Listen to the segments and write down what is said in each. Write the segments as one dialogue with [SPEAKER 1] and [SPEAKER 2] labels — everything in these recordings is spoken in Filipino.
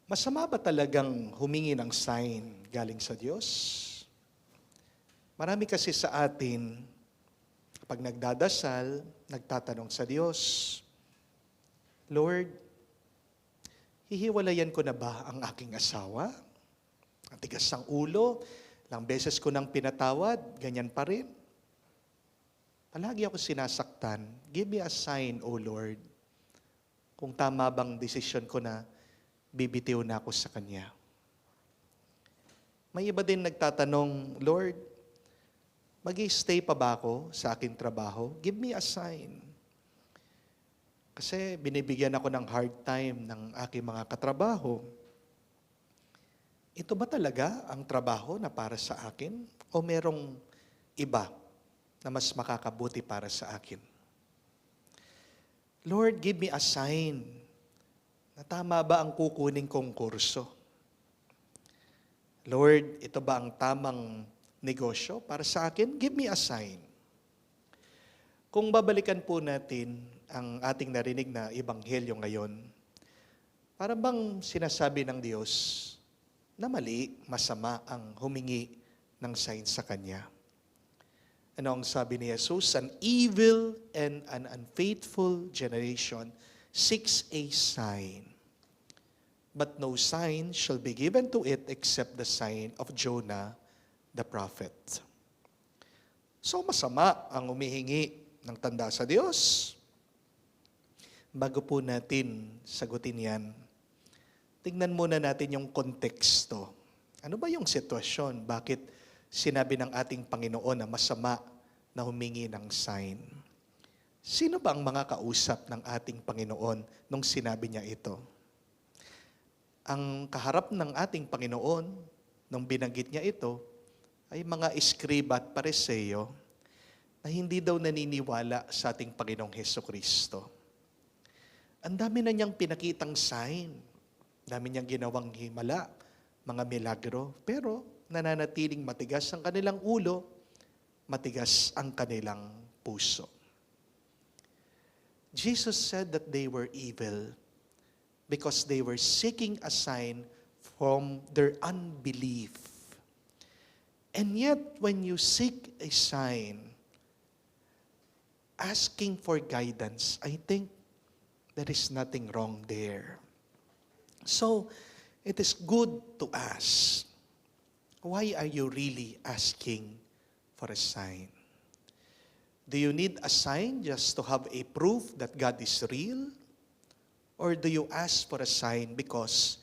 [SPEAKER 1] Masama ba talagang humingi ng sign galing sa Diyos? Marami kasi sa atin, pag nagdadasal, nagtatanong sa Diyos, Lord, hihiwalayan ko na ba ang aking asawa? Ang tigas ng ulo, ilang beses ko nang pinatawad, ganyan pa rin. Palagi ako sinasaktan. Give me a sign, O Lord, kung tama bang desisyon ko na bibitiw na ako sa Kanya. May iba din nagtatanong, Lord, mag-i-stay pa ba ako sa aking trabaho? Give me a sign. Kasi binibigyan ako ng hard time ng aking mga katrabaho. Ito ba talaga ang trabaho na para sa akin? O merong iba na mas makakabuti para sa akin? Lord, give me a sign na tama ba ang kukunin kong kurso? Lord, ito ba ang tamang negosyo para sa akin? Give me a sign. Kung babalikan po natin ang ating narinig na ebanghelyo ngayon, para bang sinasabi ng Diyos na mali, masama ang humingi ng sign sa Kanya. Ano ang sabi ni Jesus? An evil and an unfaithful generation seeks a sign, but no sign shall be given to it except the sign of Jonah the prophet. So masama ang humihingi ng tanda sa Diyos. Bago po natin sagutin yan, tingnan muna natin yung konteksto. Ano ba yung sitwasyon? Bakit sinabi ng ating Panginoon na masama na humingi ng sign? Sino ba ang mga kausap ng ating Panginoon nung sinabi niya ito? Ang kaharap ng ating Panginoon nung binanggit niya ito ay mga eskriba at pariseo na hindi daw naniniwala sa ating Panginoong Hesukristo. Ang dami na niyang pinakitang sign, dami niyang ginawang himala, mga milagro, pero nananatiling matigas ang kanilang ulo, matigas ang kanilang puso. Jesus said that they were evil because they were seeking a sign from their unbelief. And yet, when you seek a sign, asking for guidance, I think there is nothing wrong there. So, it is good to ask, why are you really asking for a sign? Do you need a sign just to have a proof that God is real? Or do you ask for a sign because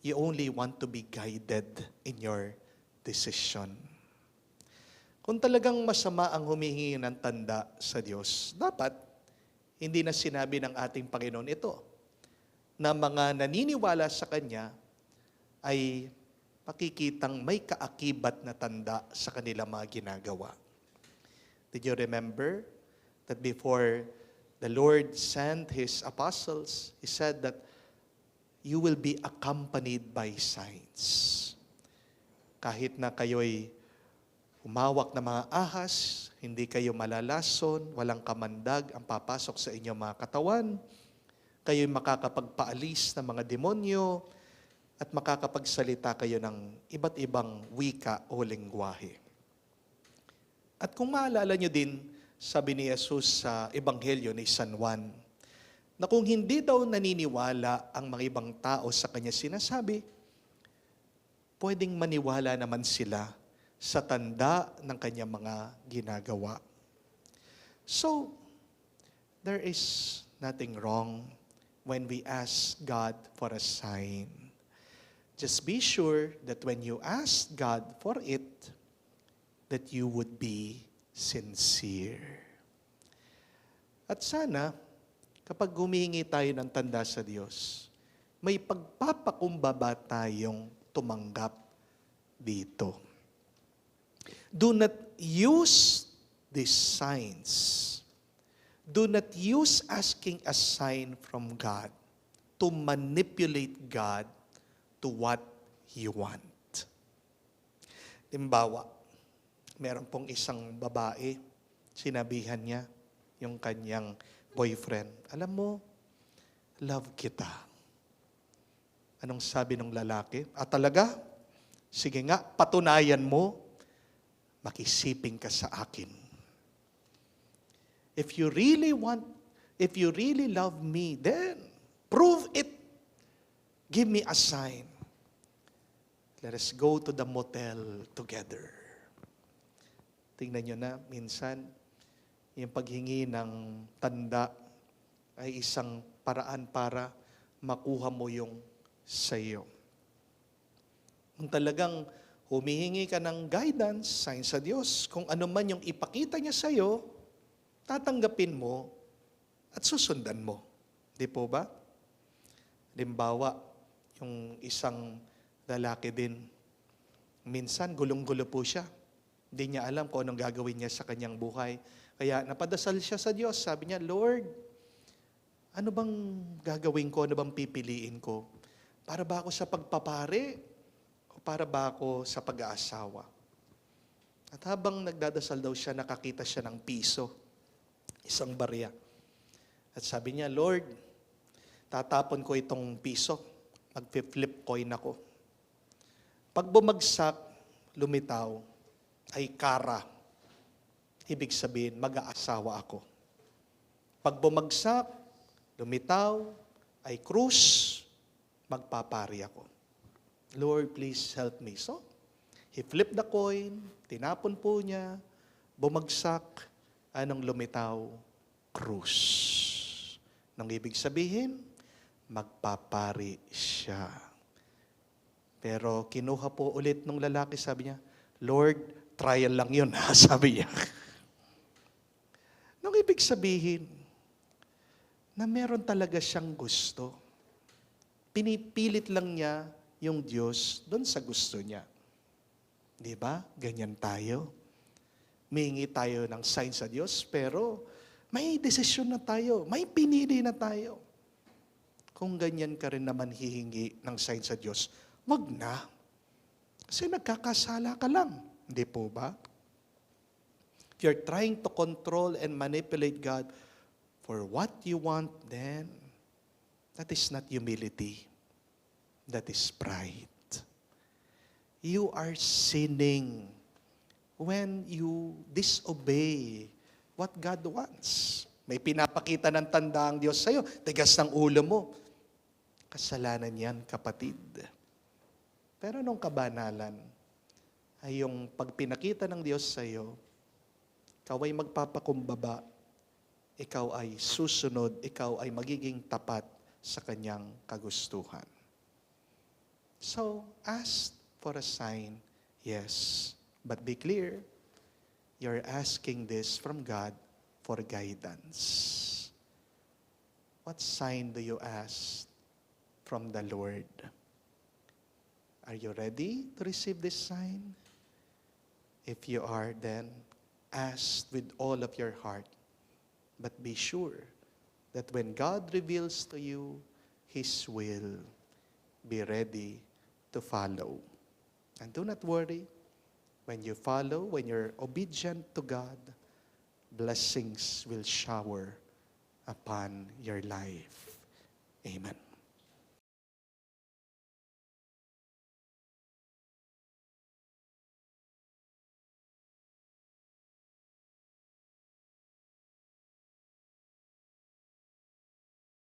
[SPEAKER 1] you only want to be guided in your decision? Kung talagang masama ang humihingi ng tanda sa Diyos, dapat hindi na sinabi ng ating Panginoon ito, na mga naniniwala sa Kanya ay makikitang may kaakibat na tanda sa kanilang mga ginagawa. Did you remember that before the Lord sent His apostles, He said that you will be accompanied by signs. Kahit na kayo'y humawak na mga ahas, hindi kayo malalason, walang kamandag ang papasok sa inyong mga katawan, kayo'y makakapagpaalis ng mga demonyo, at makakapagsalita kayo ng iba't ibang wika o lengguwahe. At kung maalala nyo din, sabi ni Jesus sa Ebanghelyo ni San Juan, na kung hindi daw naniniwala ang mga ibang tao sa kanya sinasabi, pwedeng maniwala naman sila sa tanda ng kanyang mga ginagawa. So, there is nothing wrong when we ask God for a sign. Just be sure that when you ask God for it, that you would be sincere. At sana, kapag humihingi tayo ng tanda sa Diyos, may pagpapakumbaba tayong tumanggap dito. Do not use these signs. Do not use asking a sign from God to manipulate God to what you want. Halimbawa, meron pong isang babae, sinabihan niya yung kanyang boyfriend, alam mo, love kita. Anong sabi ng lalaki? Talaga? Sige nga, patunayan mo, makisiping ka sa akin. If you really love me, then prove it. Give me a sign. Let us go to the motel together. Tingnan nyo na, minsan, yung paghingi ng tanda ay isang paraan para makuha mo yung sa iyo. Kung talagang humihingi ka ng guidance, sign sa Diyos, kung ano man yung ipakita niya sa iyo, tatanggapin mo at susundan mo. Di po ba? Halimbawa, yung isang lalaki din, minsan gulong-gulo po siya. Hindi niya alam kung anong gagawin niya sa kanyang buhay. Kaya napadasal siya sa Diyos. Sabi niya, Lord, ano bang gagawin ko? Ano bang pipiliin ko? Para ba ako sa pagpapari? O para ba ako sa pag-aasawa? At habang nagdadasal daw siya, nakakita siya ng piso. Isang barya. At sabi niya, Lord, tatapon ko itong piso. Mag-flip coin ako. Pag bumagsak, lumitaw, ay kara. Ibig sabihin, mag-aasawa ako. Pag bumagsak, lumitaw, ay krus, magpapari ako. Lord, please help me. So, he flipped the coin, tinapon po niya, bumagsak, anong lumitaw? Krus. Nang ibig sabihin, magpapari siya. Pero kinuha po ulit nung lalaki, sabi niya, Lord, trial lang yun, sabi niya. Nung ibig sabihin, na meron talaga siyang gusto. Pinipilit lang niya yung Diyos doon sa gusto niya. Di ba? Ganyan tayo. Mihingi tayo ng sign sa Diyos, pero may desisyon na tayo. May pinili na tayo. Kung ganyan ka rin naman hihingi ng sign sa Diyos, wag na. Kasi nagkakasala ka lang. Hindi po ba? If you're trying to control and manipulate God for what you want, then that is not humility. That is pride. You are sinning when you disobey what God wants. May pinapakita ng tanda ang Diyos sa'yo. Tigas ng ulo mo. Kasalanan yan, kapatid. Pero nung kabanalan, ay yung pag pinakita ng Diyos sa'yo, ikaw ay magpapakumbaba, ikaw ay susunod, ikaw ay magiging tapat sa kanyang kagustuhan. So, ask for a sign, yes. But be clear, you're asking this from God for guidance. What sign do you ask from the Lord? Are you ready to receive this sign? If you are, then ask with all of your heart. But be sure that when God reveals to you His will, be ready to follow. And do not worry. When you follow, when you're obedient to God, blessings will shower upon your life. Amen.